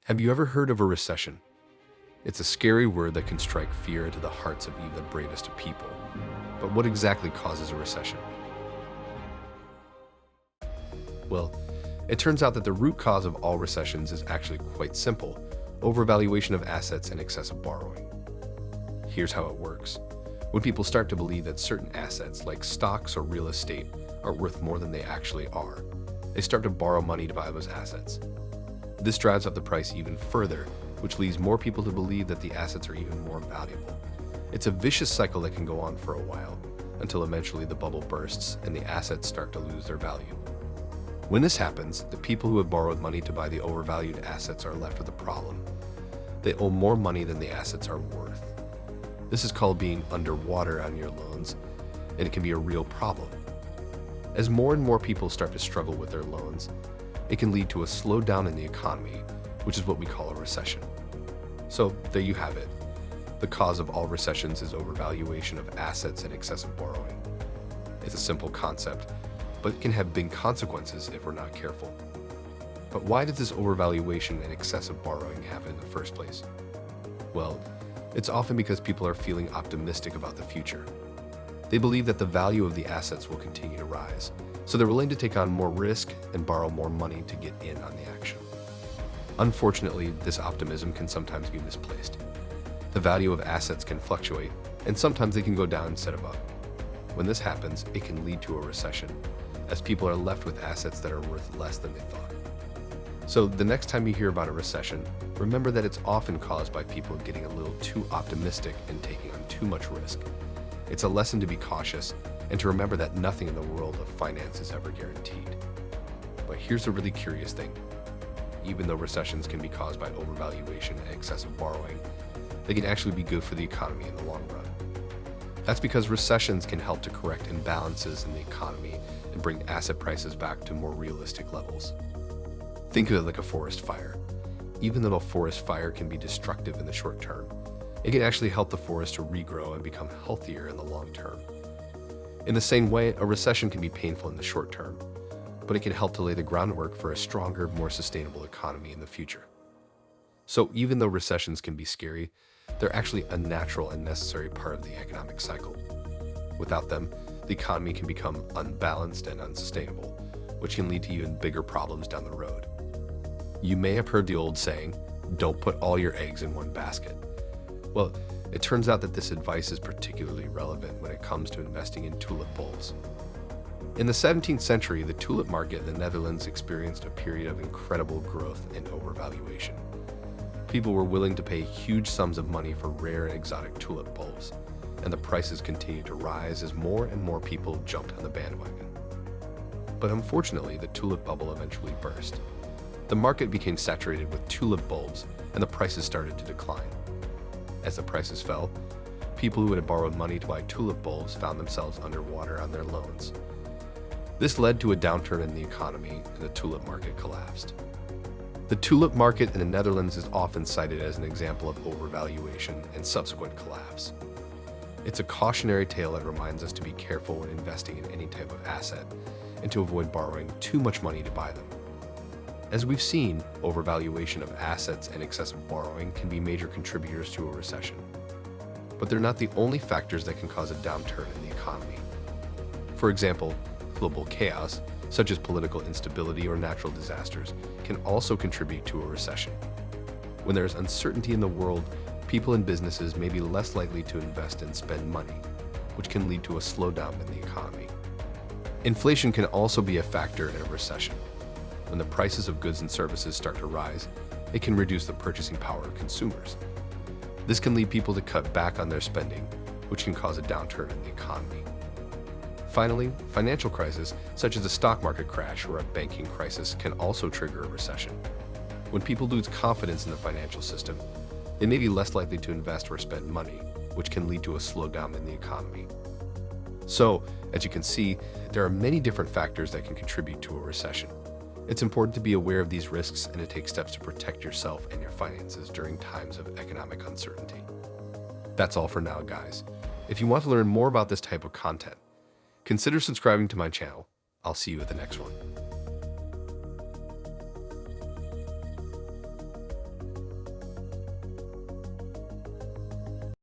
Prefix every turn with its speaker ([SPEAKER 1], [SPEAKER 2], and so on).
[SPEAKER 1] Have you ever heard of a recession? It's a scary word that can strike fear into the hearts of even the bravest of people. But what exactly causes a recession? Well, it turns out that the root cause of all recessions is actually quite simple: overvaluation of assets and excessive borrowing. Here's how it works. When people start to believe that certain assets, like stocks or real estate, are worth more than they actually are, they start to borrow money to buy those assets. This drives up the price even further, which leads more people to believe that the assets are even more valuable. It's a vicious cycle that can go on for a while, until eventually the bubble bursts and the assets start to lose their value. When this happens, the people who have borrowed money to buy the overvalued assets are left with a problem. They owe more money than the assets are worth. This is called being underwater on your loans, and it can be a real problem. As more and more people start to struggle with their loans, it can lead to a slowdown in the economy, which is what we call a recession. So there you have it. The cause of all recessions is overvaluation of assets and excessive borrowing. It's a simple concept, but it can have big consequences if we're not careful. But why does this overvaluation and excessive borrowing happen in the first place? Well, it's often because people are feeling optimistic about the future. They believe that the value of the assets will continue to rise, so they're willing to take on more risk and borrow more money to get in on the action. Unfortunately, this optimism can sometimes be misplaced. The value of assets can fluctuate, and sometimes they can go down instead of up. When this happens, it can lead to a recession, as people are left with assets that are worth less than they thought. So the next time you hear about a recession, remember that it's often caused by people getting a little too optimistic and taking on too much risk. It's a lesson to be cautious and to remember that nothing in the world of finance is ever guaranteed. But here's a really curious thing. Even though recessions can be caused by overvaluation and excessive borrowing, they can actually be good for the economy in the long run. That's because recessions can help to correct imbalances in the economy and bring asset prices back to more realistic levels. Think of it like a forest fire. Even though a forest fire can be destructive in the short term, it can actually help the forest to regrow and become healthier in the long term. In the same way, a recession can be painful in the short term, but it can help to lay the groundwork for a stronger, more sustainable economy in the future. So even though recessions can be scary, they're actually a natural and necessary part of the economic cycle. Without them, the economy can become unbalanced and unsustainable, which can lead to even bigger problems down the road. You may have heard the old saying, "Don't put all your eggs in one basket." Well, it turns out that this advice is particularly relevant when it comes to investing in tulip bulbs. In the 17th century, the tulip market in the Netherlands experienced a period of incredible growth and overvaluation. People were willing to pay huge sums of money for rare and exotic tulip bulbs, and the prices continued to rise as more and more people jumped on the bandwagon. But unfortunately, the tulip bubble eventually burst. The market became saturated with tulip bulbs, and the prices started to decline. As the prices fell, people who had borrowed money to buy tulip bulbs found themselves underwater on their loans. This led to a downturn in the economy, and the tulip market collapsed. The tulip market in the Netherlands is often cited as an example of overvaluation and subsequent collapse. It's a cautionary tale that reminds us to be careful when investing in any type of asset and to avoid borrowing too much money to buy them. As we've seen, overvaluation of assets and excessive borrowing can be major contributors to a recession. But they're not the only factors that can cause a downturn in the economy. For example, global chaos, such as political instability or natural disasters, can also contribute to a recession. When there is uncertainty in the world, people and businesses may be less likely to invest and spend money, which can lead to a slowdown in the economy. Inflation can also be a factor in a recession. When the prices of goods and services start to rise, it can reduce the purchasing power of consumers. This can lead people to cut back on their spending, which can cause a downturn in the economy. Finally, financial crises, such as a stock market crash or a banking crisis, can also trigger a recession. When people lose confidence in the financial system, they may be less likely to invest or spend money, which can lead to a slowdown in the economy. So, as you can see, there are many different factors that can contribute to a recession. It's important to be aware of these risks and to take steps to protect yourself and your finances during times of economic uncertainty. That's all for now, guys. If you want to learn more about this type of content, consider subscribing to my channel. I'll see you at the next one.